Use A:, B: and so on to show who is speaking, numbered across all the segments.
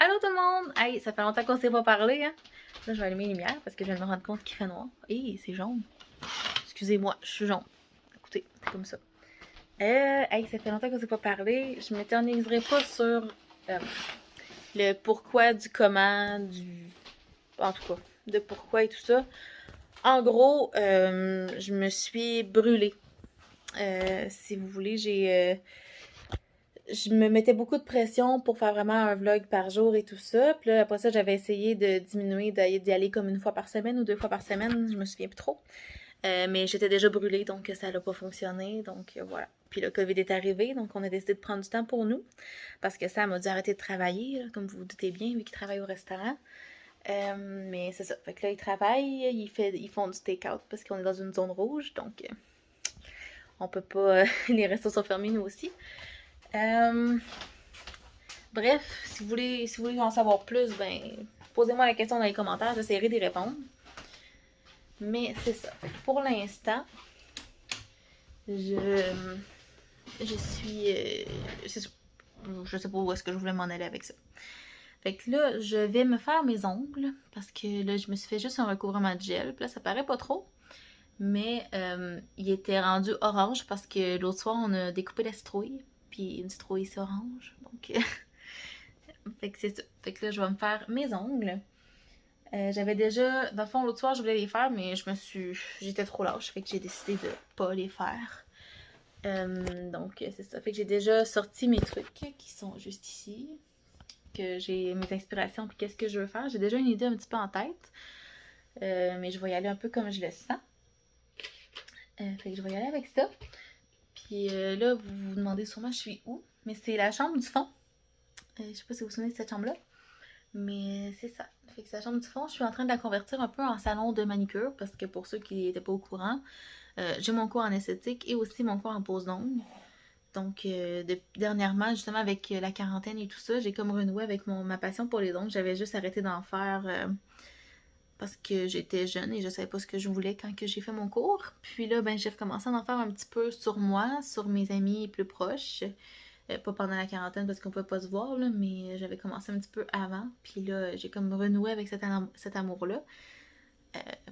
A: Allô tout le monde! Hey, ça fait longtemps qu'on s'est pas parlé, hein? Là, je vais allumer les lumières parce que je viens de me rendre compte qu'il fait noir. Hey, c'est jaune. Excusez-moi, je suis jaune. Écoutez, c'est comme ça. Hey, ça fait longtemps qu'on s'est pas parlé. Je m'éterniserai pas sur le pourquoi, du comment, en tout cas, de pourquoi et tout ça. En gros, je me suis brûlée. Si vous voulez, je me mettais beaucoup de pression pour faire vraiment un vlog par jour et tout ça. Puis là, après ça, j'avais essayé de diminuer, d'y aller comme une fois par semaine ou 2 fois par semaine. Je me souviens plus trop. Mais j'étais déjà brûlée, donc ça n'a pas fonctionné. Donc voilà. Puis le COVID est arrivé, donc on a décidé de prendre du temps pour nous. Parce que Sam a dû arrêter de travailler, là, comme vous vous doutez bien, vu qu'il travaille au restaurant. Mais c'est ça. Fait que là, il travaille, ils font du take-out parce qu'on est dans une zone rouge. Donc on peut pas... les restos sont fermés, nous aussi. Bref, si vous voulez en savoir plus, ben posez-moi la question dans les commentaires, j'essaierai d'y répondre. Mais c'est ça. Pour l'instant, je suis... c'est ça. Je sais pas où est-ce que je voulais m'en aller avec ça. Fait que là, je vais me faire mes ongles parce que là, je me suis fait juste un recouvrement de gel. Puis là, ça paraît pas trop. Mais il était rendu orange parce que l'autre soir, on a découpé la citrouille. Puis une citrouille, c'est orange. Donc, fait que c'est ça. Fait que là, je vais me faire mes ongles. J'avais déjà... Dans le fond, l'autre soir, je voulais les faire, mais j'étais trop lâche. Fait que j'ai décidé de pas les faire. Donc, c'est ça. Fait que j'ai déjà sorti mes trucs qui sont juste ici. Que j'ai mes inspirations puis qu'est-ce que je veux faire. J'ai déjà une idée un petit peu en tête. Mais je vais y aller un peu comme je le sens. Fait que je vais y aller avec ça. Puis là, vous vous demandez sûrement je suis où. Mais c'est la chambre du fond. Je sais pas si vous vous souvenez de cette chambre-là. Mais c'est ça. Fait que c'est la chambre du fond. Je suis en train de la convertir un peu en salon de manicure. Parce que pour ceux qui n'étaient pas au courant, j'ai mon cours en esthétique et aussi mon cours en pose d'ongles. Donc dernièrement, justement avec la quarantaine et tout ça, j'ai comme renoué avec ma passion pour les ongles. J'avais juste arrêté d'en faire... parce que j'étais jeune et je savais pas ce que je voulais quand j'ai fait mon cours. Puis là, ben j'ai recommencé à en faire un petit peu sur moi, sur mes amis plus proches. Pas pendant la quarantaine parce qu'on pouvait pas se voir, là, mais j'avais commencé un petit peu avant. Puis là, j'ai comme renoué avec cet amour-là.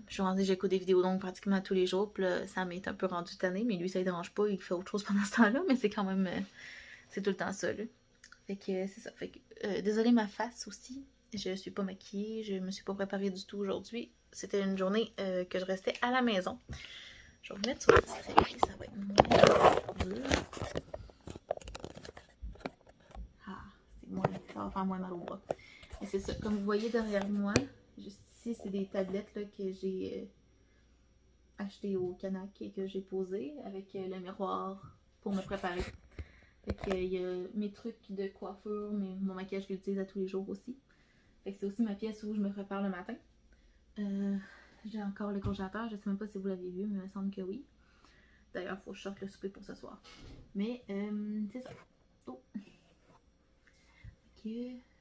A: Je suis rendue, j'écoute des vidéos donc pratiquement tous les jours. Puis là, ça m'est un peu rendu tannée, mais lui, ça ne dérange pas. Il fait autre chose pendant ce temps-là, mais c'est quand même... c'est tout le temps ça, là. Fait que c'est ça. Fait que, désolée ma face aussi. Je suis pas maquillée, je me suis pas préparée du tout aujourd'hui. C'était une journée que je restais à la maison. Je vais vous mettre sur le petit trépied, ça va être moins dur. Ah, ça va faire moins mal au bras. Et c'est ça, comme vous voyez derrière moi, juste ici, c'est des tablettes là, que j'ai achetées au Canac et que j'ai posées avec le miroir pour me préparer. Fait que il y a mes trucs de coiffure, mon maquillage que j'utilise à tous les jours aussi. Fait que c'est aussi ma pièce où je me prépare le matin. J'ai encore le congélateur. Je sais même pas si vous l'avez vu, mais il me semble que oui. D'ailleurs, il faut que je sorte le souper pour ce soir. Mais c'est ça. Oh. Ok,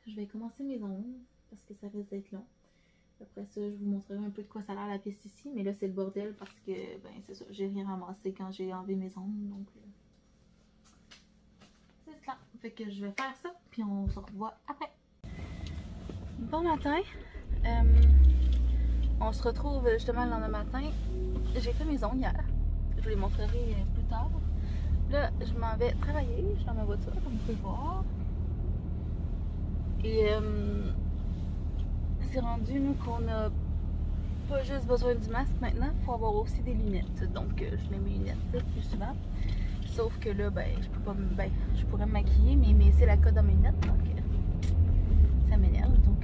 A: je vais commencer mes ongles parce que ça risque d'être long. Après ça, je vous montrerai un peu de quoi ça a l'air la piste ici. Mais là, c'est le bordel parce que, ben c'est ça, j'ai rien ramassé quand j'ai enlevé mes ongles. Donc, c'est ça. Fait que je vais faire ça, puis on se revoit après. Bon matin, on se retrouve justement le lendemain matin. J'ai fait mes ongles hier, je vous les montrerai plus tard. Là, je m'en vais travailler, je suis dans ma voiture, comme vous pouvez voir. Et c'est rendu, nous, qu'on a pas juste besoin du masque maintenant, il faut avoir aussi des lunettes. Donc, je mets mes lunettes plus souvent. Sauf que là, ben, je peux pas, je pourrais me maquiller, mais c'est la cote dans mes lunettes, donc ça m'énerve. Donc,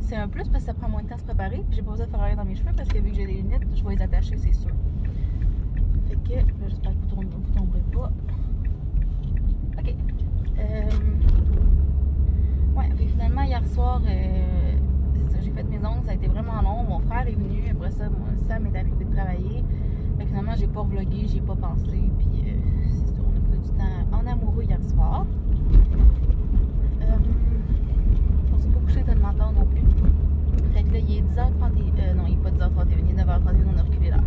A: c'est un plus parce que ça prend moins de temps à se préparer. Puis j'ai pas besoin de faire rien dans mes cheveux parce que vu que j'ai des lunettes, je vais les attacher, c'est sûr. Fait que, j'espère que vous ne tomberez pas. Ok. Ouais, puis finalement, hier soir, c'est ça, j'ai fait mes ongles, ça a été vraiment long. Mon frère est venu, après ça, Sam est arrivé de travailler. Fait que finalement, j'ai pas vlogué, j'ai pas pensé. Puis c'est ça, on a pris du temps en amoureux hier soir. On s'est pas couché tellement tard non plus. Fait que là, il est 10h31. Non, il est pas 10h31, il est 9h31, on a reculé là.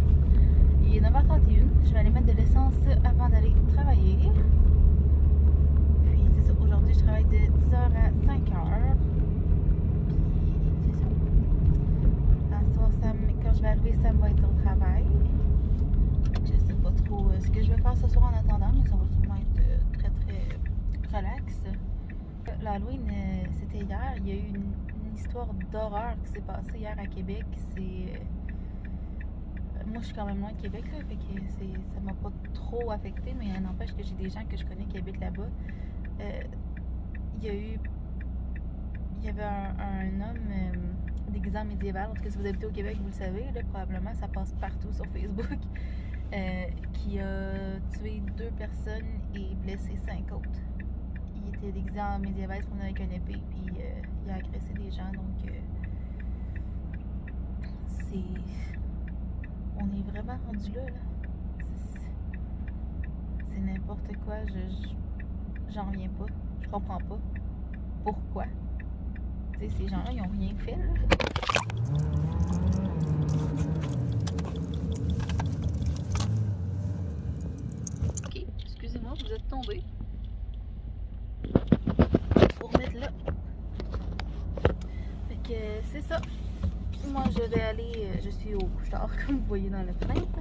A: Il est 9h31. Je vais aller mettre de l'essence avant d'aller travailler. Puis c'est ça, aujourd'hui, je travaille de 10h à 5h. faire ce soir en attendant, mais ça va sûrement être très relax. L'Halloween, c'était hier. Il y a eu une histoire d'horreur qui s'est passée hier à Québec. Moi, je suis quand même loin de Québec, là, fait que ça m'a pas trop affecté, mais n'empêche que j'ai des gens que je connais qui habitent là-bas. Il y avait un homme déguisé en médiéval. En tout cas, si vous habitez au Québec, vous le savez, là, probablement, ça passe partout sur Facebook. Qui a tué 2 personnes et blessé 5 autres. Il était déguisé en médiéval, il se promenait avec une épée, puis il a agressé des gens, donc on est vraiment rendu là. C'est n'importe quoi, j'en reviens pas, je comprends pas. Pourquoi? Tu sais, ces gens-là, ils ont rien fait, là. Ok, excusez-moi, vous êtes tombé. Faut remettre là. Fait que c'est ça. Moi, je vais aller, je suis au couche-tard, comme vous voyez dans la fenêtre.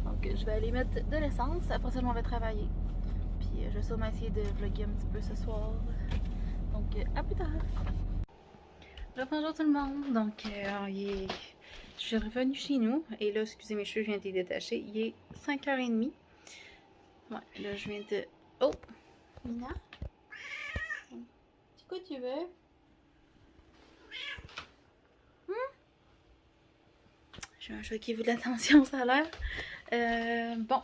A: Donc, je vais aller mettre de l'essence. Après ça, je m'en vais travailler. Puis, je vais sûrement essayer de vlogger un petit peu ce soir. Donc, à plus tard. Bonjour tout le monde. Donc, je suis revenue chez nous. Et là, excusez mes cheveux, je viens de les détacher. Il est 5h30. Ouais, là, je viens de... Oh! Mina? C'est quoi tu veux? J'ai un chat qui veut de l'attention, ça a l'air. Bon.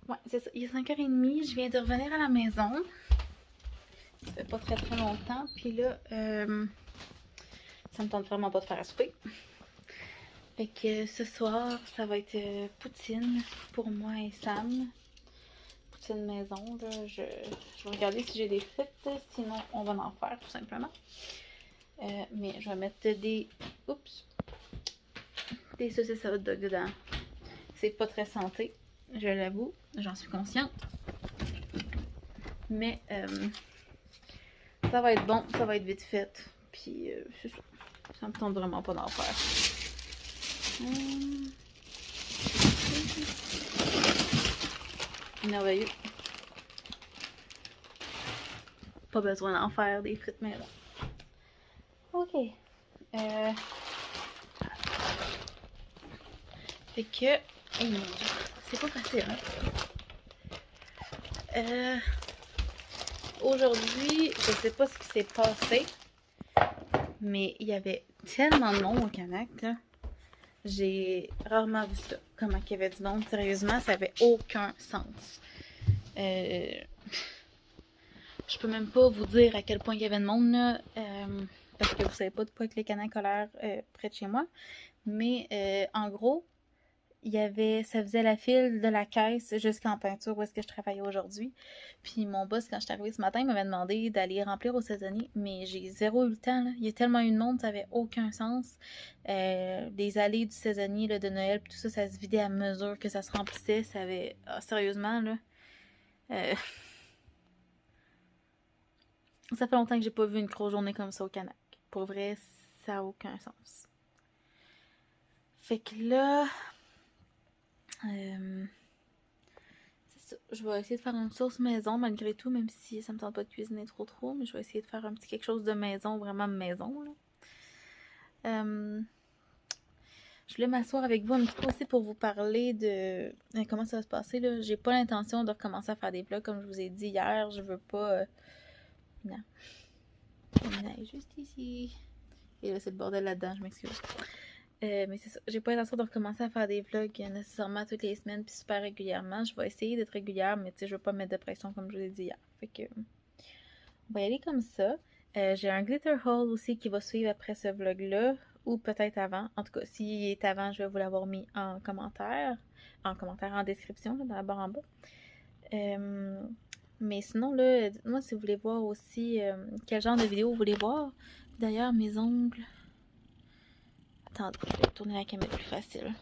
A: Ouais, c'est ça. Il est 5h30. Je viens de revenir à la maison. Ça fait pas très longtemps. Puis là, ça me tente vraiment pas de faire à souper. Fait que ce soir, ça va être poutine pour moi et Sam. Poutine maison. Là. Je vais regarder si j'ai des frites. Sinon, on va en faire tout simplement. Mais je vais mettre des saucisses à hot dog dedans. C'est pas très santé, je l'avoue, j'en suis consciente. Mais ça va être bon, ça va être vite fait. Puis c'est ça. Ça me tente vraiment pas d'en faire. Merveilleux. Pas besoin d'en faire des frites maison. Ok. Fait que... Oh mon dieu, c'est pas facile, hein? Aujourd'hui, je sais pas ce qui s'est passé, mais il y avait tellement de monde au Canac, là. J'ai rarement vu ça. Comment il y avait du monde, sérieusement, ça avait aucun sens. Je peux même pas vous dire à quel point il y avait de monde, là, parce que vous savez pas de quoi que les Canacs ont l'air près de chez moi. Mais en gros, ça faisait la file de la caisse jusqu'en peinture où est-ce que je travaillais aujourd'hui. Puis mon boss, quand je suis arrivée ce matin, il m'avait demandé d'aller remplir au saisonnier, mais j'ai zéro eu le temps, là. Il y a tellement eu de monde, ça avait aucun sens. Les allées du saisonnier là, de Noël, puis tout ça, ça se vidait à mesure que ça se remplissait. Ça avait... sérieusement, là... Ça fait longtemps que j'ai pas vu une grosse journée comme ça au Canac. Pour vrai, ça n'a aucun sens. Fait que là... c'est ça. Je vais essayer de faire une sauce maison malgré tout, même si ça me tente pas de cuisiner trop, mais je vais essayer de faire un petit quelque chose de maison, vraiment maison, là. Je voulais m'asseoir avec vous un petit peu aussi pour vous parler de comment ça va se passer, là. J'ai pas l'intention de recommencer à faire des vlogs comme je vous ai dit hier. Je veux pas... Non. Il est juste ici. Et là, c'est le bordel là-dedans, je m'excuse. Mais c'est ça, j'ai pas l'intention de recommencer à faire des vlogs nécessairement toutes les semaines puis super régulièrement. Je vais essayer d'être régulière, mais tu sais, je veux pas mettre de pression comme je vous l'ai dit hier. Fait que on va y aller comme ça. J'ai un glitter haul aussi qui va suivre après ce vlog-là, ou peut-être avant. En tout cas, s'il est avant, je vais vous l'avoir mis en commentaire. En description, là, dans la barre en bas. Mais sinon, là, dites-moi si vous voulez voir aussi quel genre de vidéo vous voulez voir. D'ailleurs, mes ongles... Attendez, je vais tourner la caméra plus facile.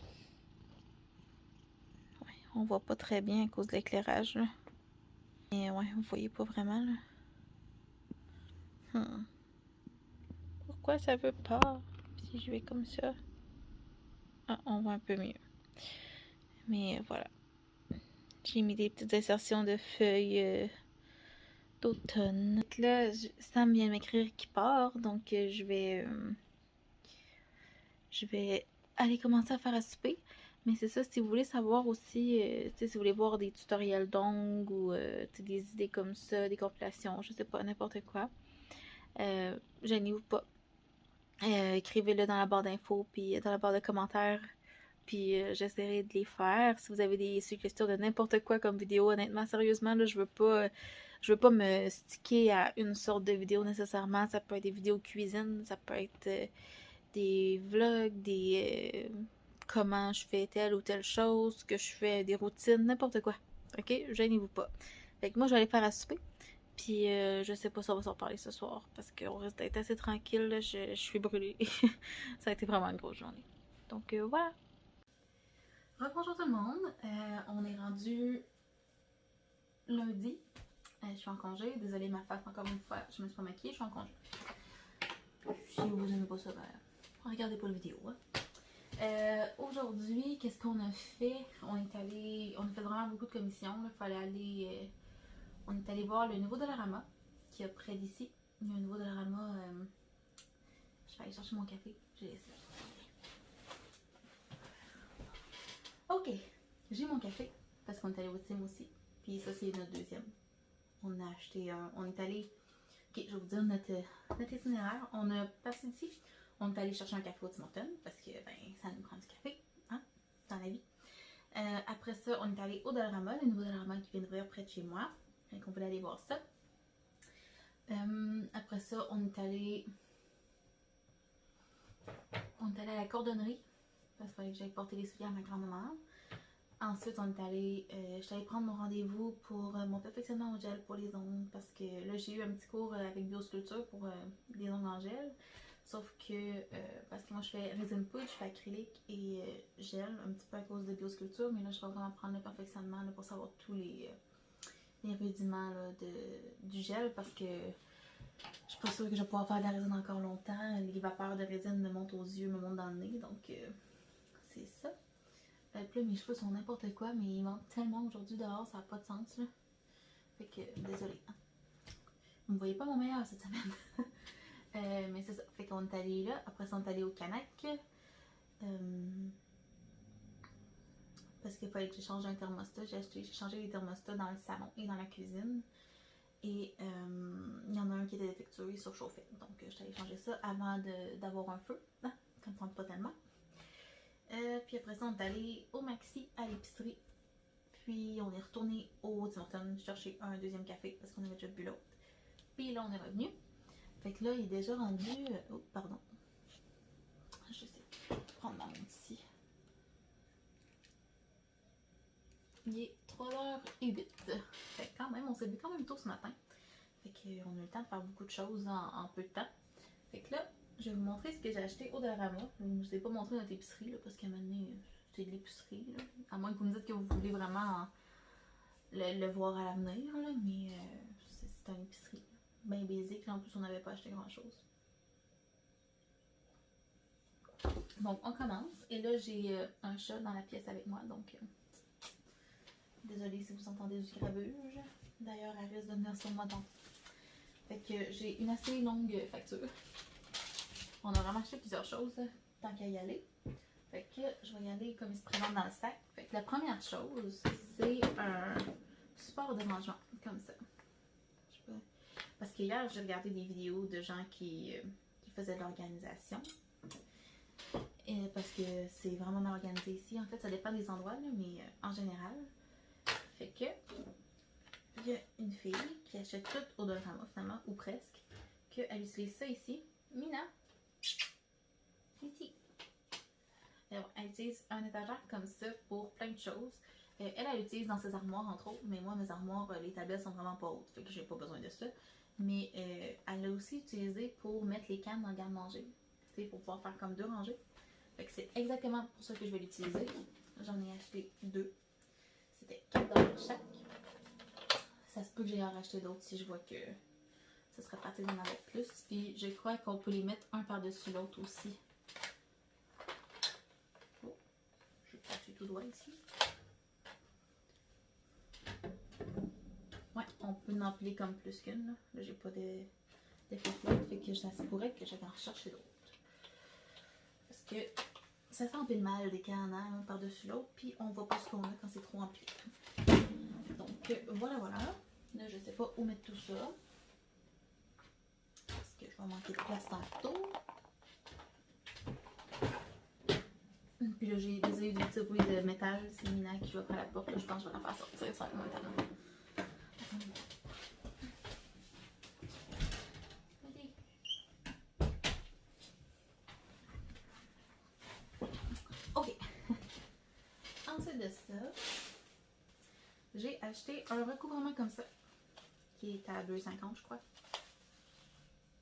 A: Ouais, on voit pas très bien à cause de l'éclairage, là. Mais ouais, vous voyez pas vraiment, là. Pourquoi ça veut pas? Si je vais comme ça... Ah, on voit un peu mieux. Mais voilà. J'ai mis des petites insertions de feuilles d'automne. Là, Sam vient m'écrire qu'il part, donc je vais aller commencer à faire à souper. Mais c'est ça, si vous voulez savoir aussi, si vous voulez voir des tutoriels d'ongles ou des idées comme ça, des compilations, je sais pas, n'importe quoi, gênez-vous pas. Écrivez-le dans la barre d'infos, puis dans la barre de commentaires, puis j'essaierai de les faire. Si vous avez des suggestions de n'importe quoi comme vidéo, honnêtement, sérieusement, là, je veux pas me sticker à une sorte de vidéo nécessairement. Ça peut être des vidéos cuisine, ça peut être des vlogs, des comment je fais telle ou telle chose, que je fais des routines, n'importe quoi. Ok? Gênez-vous pas. Fait que moi, je vais aller faire à souper. Puis je sais pas si on va s'en parler ce soir parce qu'on risque d'être assez tranquille. Là. Je suis brûlée. Ça a été vraiment une grosse journée. Donc voilà. Bonjour tout le monde. On est rendu lundi. Je suis en congé. Désolée ma face encore une fois. Je me suis pas maquillée. Je suis en congé. Si vous aimez pas ça, ben, regardez pas la vidéo. Hein. Aujourd'hui, qu'est-ce qu'on a fait? On a fait vraiment beaucoup de commissions. Il fallait aller. On est allé voir le nouveau Dollarama qui est près d'ici. Il y a un nouveau Dollarama. Je vais aller chercher mon café. J'ai laissé. Ok, j'ai mon café parce qu'on est allé au Tim aussi. Puis ça, c'est notre deuxième. On a acheté un. On est allé. Ok, je vais vous dire notre itinéraire. On a passé d'ici. On est allé chercher un café au Tim Hortons parce que ben, ça nous prend du café, hein, dans la vie. Après ça, on est allé au Dollarama, le nouveau Dollarama qui vient d'ouvrir près de chez moi. Donc on voulait aller voir ça. Après ça, on est allé à la cordonnerie parce qu'il fallait que j'aille porter les souliers à ma grand-maman. Ensuite, je suis allée prendre mon rendez-vous pour mon perfectionnement au gel pour les ongles parce que là, j'ai eu un petit cours avec Biosculpture pour les ongles en gel. Sauf que, parce que moi je fais résine poudre, je fais acrylique et gel, un petit peu à cause de Biosculpture, mais là je vais vraiment prendre le perfectionnement là, pour savoir tous les rudiments là, du gel parce que je suis pas sûre que je vais pouvoir faire de la résine encore longtemps. Les vapeurs de résine me montent aux yeux, me montent dans le nez, donc c'est ça. Puis là, mes cheveux sont n'importe quoi, mais ils mentent tellement aujourd'hui dehors, ça n'a pas de sens. Là. Fait que, désolée. Vous ne voyez pas mon meilleur cette semaine. Mais c'est ça. Fait qu'on est allé là. Après ça, on est allé au Canac. Parce qu'il fallait que j'ai changé un thermostat. J'ai changé les thermostats dans le salon et dans la cuisine. Et il y en a un qui était défectueux, il surchauffait. Donc, je suis allée changer ça avant d'avoir un feu. Ah, ça me tente pas tellement. Puis après ça, on est allé au Maxi à l'épicerie. Puis on est retourné au Tim Hortons chercher un deuxième café parce qu'on avait déjà bu l'autre. Puis là, on est revenu. Fait que là, il est déjà rendu. Oh, pardon. Je sais. Je vais prendre ma montre ici. Il est 3h08. Fait que quand même, on s'est levé quand même tôt ce matin. Fait qu'on a eu le temps de faire beaucoup de choses en peu de temps. Fait que là, je vais vous montrer ce que j'ai acheté au Dollarama. Je ne vous ai pas montré notre épicerie là, parce qu'à un moment donné, c'est de l'épicerie. Là. À moins que vous me dites que vous voulez vraiment le voir à l'avenir. Mais c'est une épicerie bien basique. Là, en plus, on n'avait pas acheté grand chose. Donc, on commence. Et là, j'ai un chat dans la pièce avec moi. Donc, désolée si vous entendez du grabuge. D'ailleurs, elle risque de venir sur moi tantôt. Fait que j'ai une assez longue facture. On a vraiment acheté plusieurs choses tant qu'à y aller. Fait que je vais y aller comme il se présente dans le sac. Fait que la première chose, c'est un support de rangement, comme ça. Parce que hier, j'ai regardé des vidéos de gens qui faisaient de l'organisation. Parce que c'est vraiment mal organisé ici. En fait, ça dépend des endroits, là, mais en général. Fait que il y a une fille qui achète tout au Dollarama, finalement, ou presque, qu'elle utilise ça ici. Mina! Ici! Alors, elle utilise un étagère comme ça pour plein de choses. Elle utilise dans ses armoires, entre autres, mais moi, mes armoires, les tablettes sont vraiment pas hautes, fait que j'ai pas besoin de ça. Mais elle l'a aussi utilisé pour mettre les cannes dans le garde-manger, pour pouvoir faire comme 2 rangées. Fait que c'est exactement pour ça que je vais l'utiliser. J'en ai acheté 2. C'était 4$ chaque. Ça se peut que j'aille en racheter d'autres si je vois que ça serait pratique d'en avoir plus. Puis je crois qu'on peut les mettre un par-dessus l'autre aussi. Oh, je passe tout droit ici. on peut en empiler comme plus qu'une. Là, j'ai pas d'effet flotte, fait que ça se pourrait que j'aille en rechercher d'autres. Parce que ça s'empile mal des cannes un par-dessus l'autre, puis on voit pas ce qu'on a quand c'est trop empilé. Donc voilà, voilà. Là, je sais pas où mettre tout ça. Parce que je vais manquer de place tantôt. Puis là, j'ai déjà eu du petit bruit de métal, c'est Mina qui joue après la porte. Là, je pense que je vais la faire sortir, ça va être moins étonnant. Ok. Ensuite de ça, j'ai acheté un recouvrement comme ça, qui est à 2,50 je crois.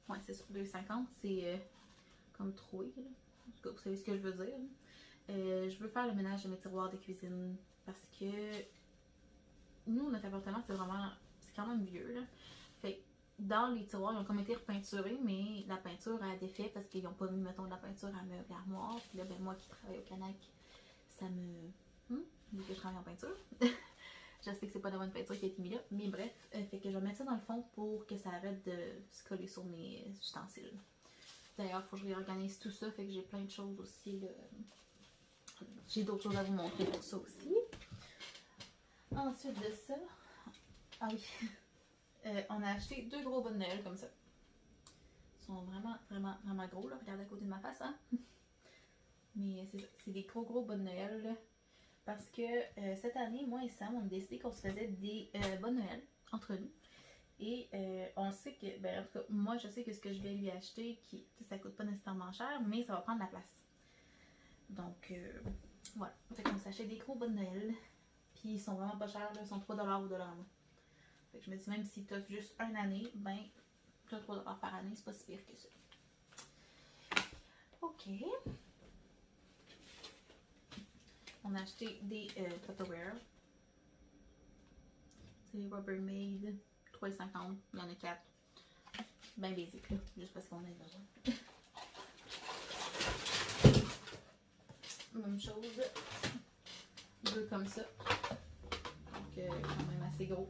A: Ouais, c'est ça, 2,50. C'est comme troué, là. En tout cas, vous savez ce que je veux dire. Je veux faire le ménage de mes tiroirs de cuisine parce que nous, notre appartement, c'est quand même vieux, là. Fait que dans les tiroirs, ils ont comme été repeinturés, mais la peinture a défait parce qu'ils n'ont pas mis, mettons, de la peinture à meubles et armoires. Puis là, ben, moi qui travaille au Canac, ça me. Vu que je travaille en peinture. Je sais que c'est pas de bonne peinture qui a été mise là, mais bref, fait que je vais mettre ça dans le fond pour que ça arrête de se coller sur mes ustensiles. D'ailleurs, il faut que je réorganise tout ça, fait que j'ai plein de choses aussi. J'ai d'autres choses à vous montrer pour ça aussi. Ensuite de ça, ah oui, on a acheté 2 gros bonnes Noël comme ça. Ils sont vraiment, vraiment, vraiment gros, là. Regardez à côté de ma face, hein. Mais c'est des gros bonnes Noël, là. Parce que cette année, moi et Sam, on a décidé qu'on se faisait des bonnes Noël entre nous. Et on sait que, ben en tout cas, moi je sais que ce que je vais lui acheter, ça coûte pas nécessairement cher, mais ça va prendre la place. Donc voilà. Fait qu'on s'achète des gros bonnes Noël. Puis ils sont vraiment pas chers, là, ils sont 3$ au dollar. Fait que je me dis, même si tu as juste une année, ben tu as 3$ par année, c'est pas si pire que ça. Ok. On a acheté des Tupperware. C'est les Rubbermaid, 3,50. Il y en a 4. Ben basic, là, juste parce qu'on a besoin. Même chose. 2 comme ça. Donc, quand même assez gros.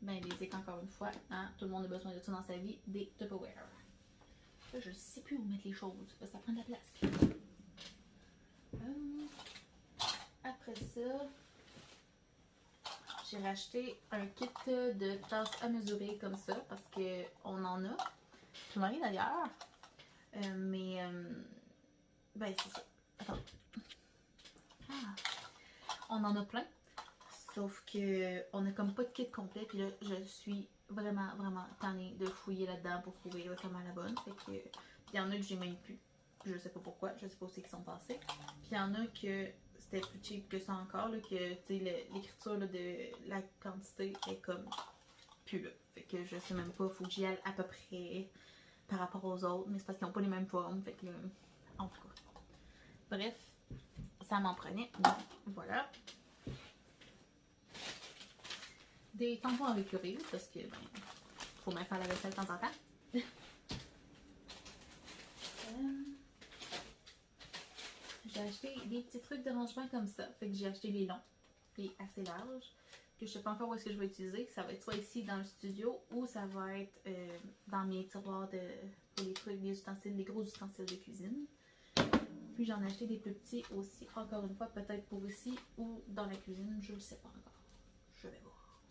A: Ben basic encore une fois. Hein? Tout le monde a besoin de ça dans sa vie. Des Tupperware. Là, je sais plus où mettre les choses. Parce que ça prend de la place. Après ça, j'ai racheté un kit de tasses à mesurer comme ça parce qu'on en a. J'en ai d'ailleurs. Ben c'est ça. Attends. On en a plein. Sauf que on a comme pas de kit complet. Puis là, je suis vraiment, vraiment tannée de fouiller là-dedans pour trouver vraiment la bonne. Fait que il y en a que j'ai même plus. Je sais pas pourquoi. Je sais pas où c'est qu'ils sont passés. Puis il y en a que c'était plus cheap que ça encore, là, que l'écriture de la quantité est comme plus là. Fait que je sais même pas, faut que j'y aille à peu près par rapport aux autres, mais c'est parce qu'ils n'ont pas les mêmes formes, fait que en tout cas. Bref, ça m'en prenait, donc voilà. Des tampons avec le parce que ben, faut même faire la vaisselle de temps en temps. J'ai acheté des petits trucs de rangement comme ça. Fait que j'ai acheté les longs et assez larges. Que je sais pas encore où est-ce que je vais utiliser. Ça va être soit ici dans le studio ou ça va être dans mes tiroirs pour les trucs, les ustensiles, les gros ustensiles de cuisine. Puis j'en ai acheté des plus petits aussi. Encore une fois, peut-être pour ici ou dans la cuisine. Je ne sais pas encore. Je vais voir.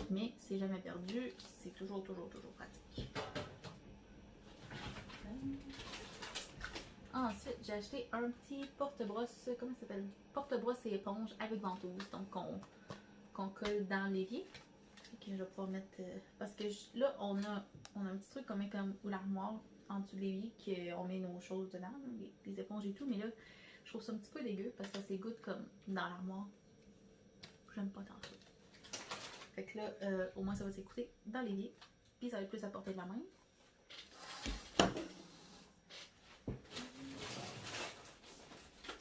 A: Mais c'est jamais perdu. C'est toujours pratique. Ensuite, j'ai acheté un petit porte-brosse, comment ça s'appelle? Porte-brosse et éponge avec ventouse, donc qu'on colle dans l'évier. Je vais pouvoir mettre, parce que là, on a un petit truc qu'on met comme ou l'armoire en dessous de l'évier, qu'on met nos choses dedans, les éponges et tout, mais là, je trouve ça un petit peu dégueu parce que ça s'égoutte comme dans l'armoire. J'aime pas tant ça. Fait que là, au moins ça va s'écouter dans l'évier, puis ça va être plus à portée de la main.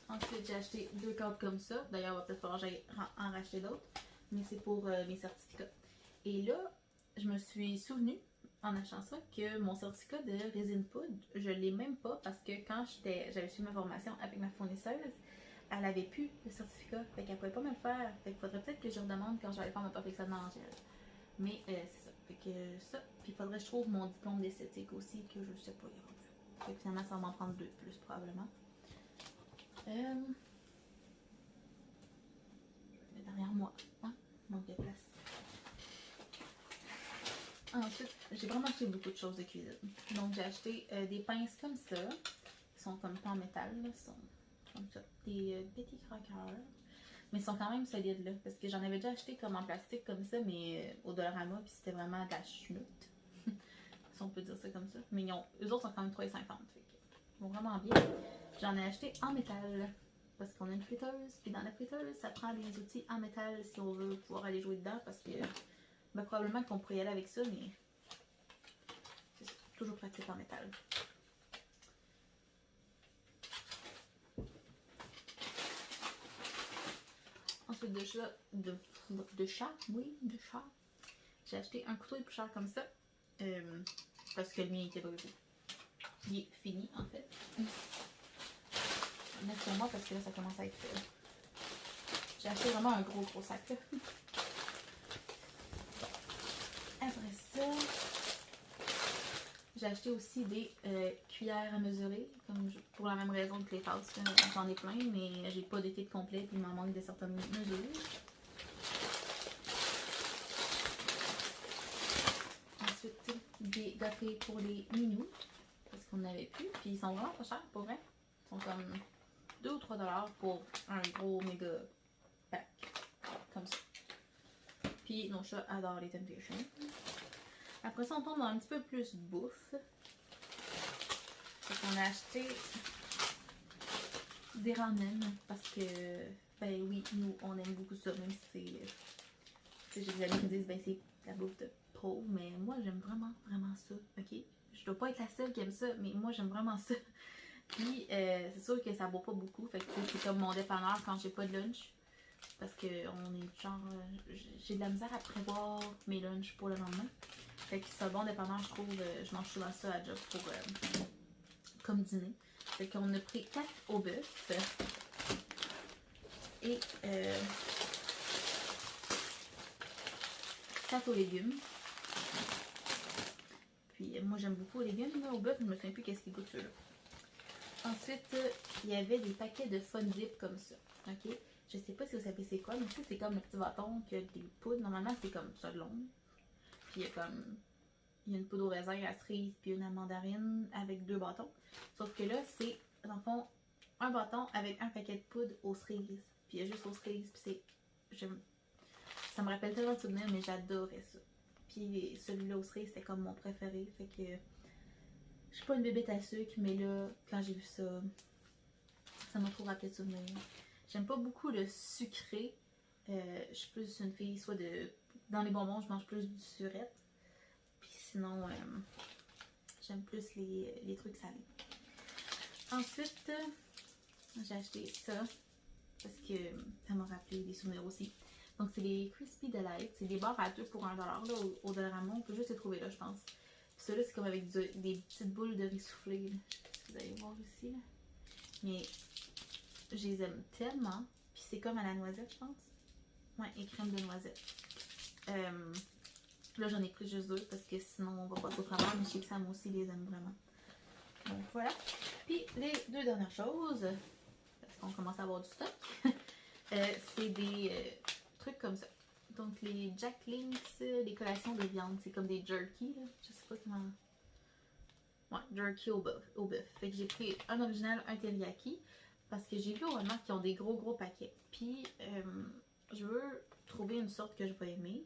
A: Ensuite, j'ai acheté 2 cadres comme ça. D'ailleurs, il va peut-être falloir que j'aille en racheter d'autres. Mais c'est pour mes certificats. Et là, je me suis souvenu, en achetant ça, que mon certificat de résine poudre, je l'ai même pas parce que quand j'avais suivi ma formation avec ma fournisseuse, elle avait plus le certificat, fait qu'elle pouvait pas me le faire. Fait qu'il faudrait peut-être que je redemande quand j'allais faire mon perfectionnement en gel. Mais c'est ça. Fait que ça. Puis il faudrait que je trouve mon diplôme d'esthétique aussi, que je sais pas, il est rendu. Fait que finalement, ça va m'en prendre 2 de plus probablement. Derrière moi, hein? Manque de place. Ensuite, j'ai vraiment acheté beaucoup de choses de cuisine. Donc j'ai acheté des pinces comme ça, qui sont comme pas en métal, là, sont comme ça. Des petits croqueurs. Mais ils sont quand même solides là, parce que j'en avais déjà acheté comme en plastique comme ça, mais au Dollarama, puis c'était vraiment de la chenoute. Si on peut dire ça comme ça. Mais eux autres sont quand même 3,50$. Ils vont vraiment bien. J'en ai acheté en métal. Parce qu'on a une friteuse, puis dans la friteuse, ça prend des outils en métal si on veut pouvoir aller jouer dedans, parce que ben, probablement qu'on pourrait y aller avec ça, mais c'est toujours pratique en métal. Ensuite de chat, j'ai acheté un couteau éplucheur comme ça, parce que le mien était brisé. Il est fini en fait. Mettre sur moi parce que là ça commence à être. J'ai acheté vraiment un gros sac là. Après ça, j'ai acheté aussi des cuillères à mesurer, comme pour la même raison que les tasses. J'en ai plein, mais j'ai pas d'été de complet puis il m'en manque de certaines mesures. Ensuite, des gâteaux pour les minous, parce qu'on n'avait plus, puis ils sont vraiment pas chers pour vrai. Ils sont comme 2 ou 3$ pour un gros méga pack, comme ça. Puis nos chats adorent les Temptations. Après ça, on tombe dans un petit peu plus bouffe. Donc on a acheté des ramen parce que, ben oui, nous on aime beaucoup ça, même si c'est, j'ai des amis qui me disent, ben c'est la bouffe de pauvre, mais moi j'aime vraiment ça, ok? Je dois pas être la seule qui aime ça, mais moi j'aime vraiment ça. Puis c'est sûr que ça vaut pas beaucoup, fait que c'est comme mon dépanneur quand j'ai pas de lunch. Parce que on est genre, j'ai de la misère à prévoir mes lunchs pour le lendemain. Fait que c'est un bon dépanneur, je trouve. Je mange souvent ça à job pour comme dîner. Fait qu'on a pris 4 au bœuf et 4 aux légumes. Puis moi j'aime beaucoup les légumes, là, au bœuf, je me souviens plus qu'est-ce qui goûte ceux-là. Ensuite, il y avait des paquets de Fun Dip comme ça. Ok? Je sais pas si vous savez c'est quoi, mais tu sais, c'est comme le petit bâton qui a des poudres. Normalement, c'est comme ça de long. Puis il y a une poudre au raisin à cerise, puis une à mandarine avec 2 bâtons. Sauf que là, c'est, dans le fond, un bâton avec un paquet de poudre aux cerises. Puis il y a juste aux cerises, puis c'est. Ça me rappelle tellement de souvenirs, mais j'adorais ça. Puis celui-là aux cerises, c'était comme mon préféré. Fait que. Je suis pas une bébête à sucre, mais là, quand j'ai vu ça, ça m'a trop rappelé de souvenirs. J'aime pas beaucoup le sucré. Je suis plus une fille, soit de. Dans les bonbons, je mange plus du surette. Puis sinon, j'aime plus les trucs salés. Ensuite, j'ai acheté ça parce que ça m'a rappelé des souvenirs aussi. Donc, c'est les Crispy Delight. C'est des barres à 2 pour 1$ là, au Dollarama. On peut juste les trouver là, je pense. Puis ceux-là, c'est comme avec des petites boules de riz soufflé. Je sais pas si vous allez voir ici. Là. Mais je les aime tellement. Puis c'est comme à la noisette, je pense. Ouais, et crème de noisette. Là, j'en ai pris juste 2 parce que sinon, on va passer au travers. Mais je sais que Sam aussi les aime vraiment. Donc voilà. Puis les 2 dernières choses, parce qu'on commence à avoir du stock, c'est des trucs comme ça. Donc les Jack Links, les collations de viande, c'est comme des jerky, là. Je sais pas comment. Ouais, jerky au bœuf. Fait que j'ai pris un original, un teriyaki, parce que j'ai vu au Walmart qu'ils ont des gros paquets. Puis je veux trouver une sorte que je vais aimer,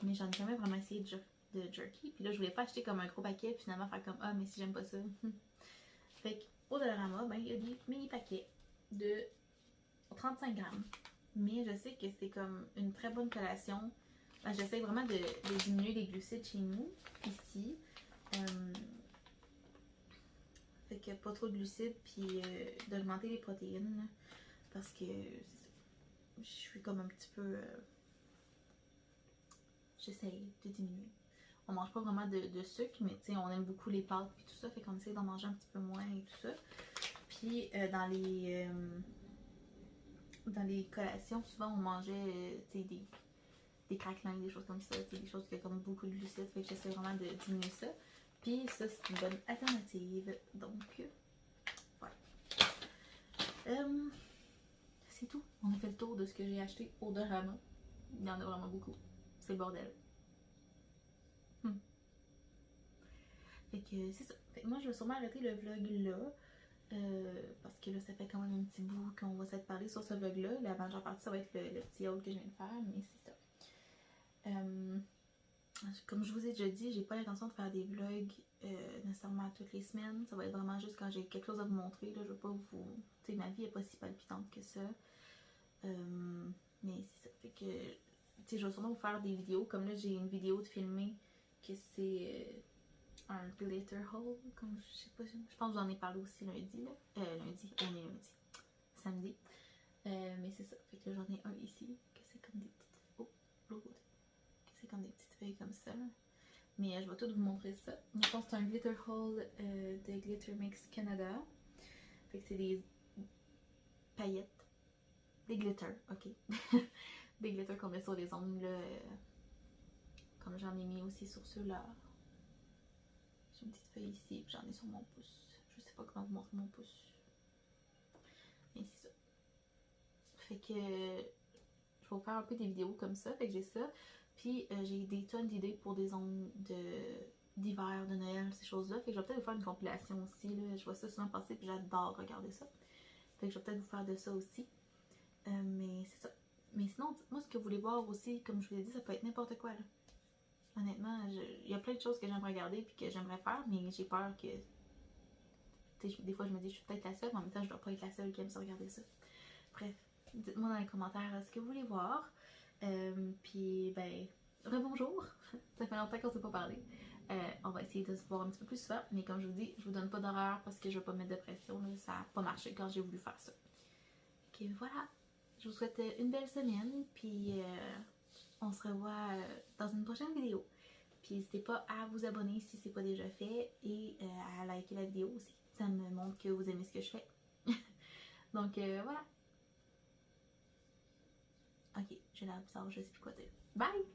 A: mais j'en ai jamais vraiment essayé de jerky. Puis là, je voulais pas acheter comme un gros paquet, puis finalement faire comme ah, mais si j'aime pas ça. Fait qu'au Dollarama, ben, il y a des mini paquets de 35 grammes. Mais je sais que c'est comme une très bonne collation. Ben, j'essaie vraiment de diminuer les glucides chez nous, ici. Fait que pas trop de glucides, puis d'augmenter les protéines. Là, parce que je suis comme un petit peu. J'essaie de diminuer. On mange pas vraiment de sucre, mais tu sais, on aime beaucoup les pâtes et tout ça, fait qu'on essaie d'en manger un petit peu moins et tout ça. Puis dans les dans les collations, souvent on mangeait des craquelins, des choses comme ça, des choses qui ont comme beaucoup de glucides. Fait que j'essaie vraiment de diminuer ça. Puis ça, c'est une bonne alternative. Donc, voilà. C'est tout. On a fait le tour de ce que j'ai acheté au Dorama. Il y en a vraiment beaucoup. C'est le bordel. Fait que c'est ça. Fait que moi, je vais sûrement arrêter le vlog là. Parce que là, ça fait quand même un petit bout qu'on va s'être parlé sur ce vlog-là. La majeure partie, ça va être le petit haul que je viens de faire, mais c'est ça. Comme je vous ai déjà dit, j'ai pas l'intention de faire des vlogs nécessairement toutes les semaines. Ça va être vraiment juste quand j'ai quelque chose à vous montrer. Là, je veux pas vous. Tu sais, ma vie est pas si palpitante que ça. Mais c'est ça. Fait que. Tu sais, je vais sûrement vous faire des vidéos. Comme là, j'ai une vidéo de filmer que c'est un glitter haul. Comme je sais pas. Je pense que j'en ai parlé aussi lundi. Là. Lundi. On est lundi. Samedi. Mais c'est ça. Fait que là, j'en ai un ici. Que c'est comme des petites. Oh, l'autre côté. C'est comme des petites feuilles comme ça. Mais je vais tout vous montrer ça. Je pense que c'est un glitter haul de Glitter Mix Canada. Fait que c'est des paillettes. Des glitters, ok. Des glitters qu'on met sur les ongles. Comme j'en ai mis aussi sur ceux-là. J'ai une petite feuille ici, puis j'en ai sur mon pouce. Je sais pas comment vous montrer mon pouce. Mais c'est ça. Fait que je vais vous faire un peu des vidéos comme ça. Fait que j'ai ça. Puis j'ai des tonnes d'idées pour des ongles d'hiver, de Noël, ces choses-là. Fait que je vais peut-être vous faire une compilation aussi. Là. Je vois ça souvent passer puis j'adore regarder ça. Fait que je vais peut-être vous faire de ça aussi. Mais c'est ça. Mais sinon, moi ce que vous voulez voir aussi, comme je vous l'ai dit, ça peut être n'importe quoi. Là. Honnêtement, il y a plein de choses que j'aimerais regarder puis que j'aimerais faire, mais j'ai peur que. Des fois je me dis je suis peut-être la seule, mais en même temps je dois pas être la seule qui aime ça regarder ça. Bref, dites-moi dans les commentaires ce que vous voulez voir. Puis ben, rebonjour, ça fait longtemps qu'on ne s'est pas parlé. On va essayer de se voir un petit peu plus souvent, mais comme je vous dis, je vous donne pas d'horaire parce que je veux pas mettre de pression, là, ça n'a pas marché quand j'ai voulu faire ça. Ok, voilà, je vous souhaite une belle semaine, puis on se revoit dans une prochaine vidéo. Puis n'hésitez pas à vous abonner si c'est pas déjà fait et à liker la vidéo aussi. Ça me montre que vous aimez ce que je fais. Donc voilà. Ok, j'ai l'air bizarre, je sais plus quoi dire. Bye!